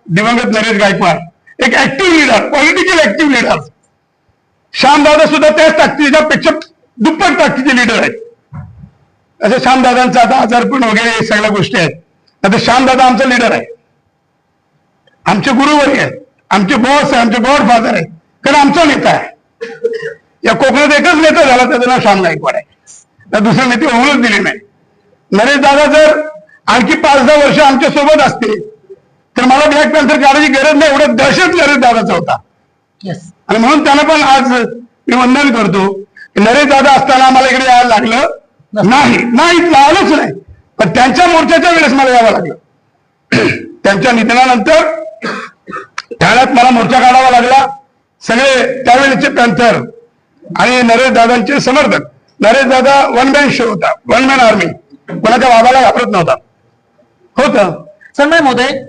दिवंगत नरेश गायकवाड एक active leader, political active leader. श्यामदादा सुद्धा त्याच ताकदीच्या दुप्पट ताकदीचे लीडर आहेत. असं श्यामदादांचा आता आजारपण वगैरे सगळ्या गोष्टी आहेत. आता श्यामदादा आमचा लीडर आहे, आमचे गुरुवर्य आहेत, आमचे बॉस आहे, आमचे गॉडफादर आहेत, कारण आमचा नेता आहे. या कोकणात एकच नेता झाला त्याचं नाव श्याम गायकवाड आहे, तर दुसरे नेते होऊनच दिले नाही. नरेश दादा जर आणखी 5-10 वर्ष आमच्या सोबत असते तर मला ब्लॅक पॅन्थर काढायची गरज नाही, एवढं दहशत नरेश दादाचा होता. आणि म्हणून त्यांना पण आज मी वंदन करतो की नरेश दादा असताना आम्हाला इकडे यायला लागलं नाही, आलोच नाही, पण त्यांच्या मोर्चाच्या वेळेस मला यावं लागलं. त्यांच्या निधनानंतर ठाण्यात मला मोर्चा काढावा लागला. सगळे त्यावेळेचे पॅन्थर आणि नरेश दादांचे समर्थक. नरेश दादा वन मॅन शो होता, वन मॅन आर्मी, कोणाच्या बाबाला घाबरत नव्हता. होतं संजय महोदय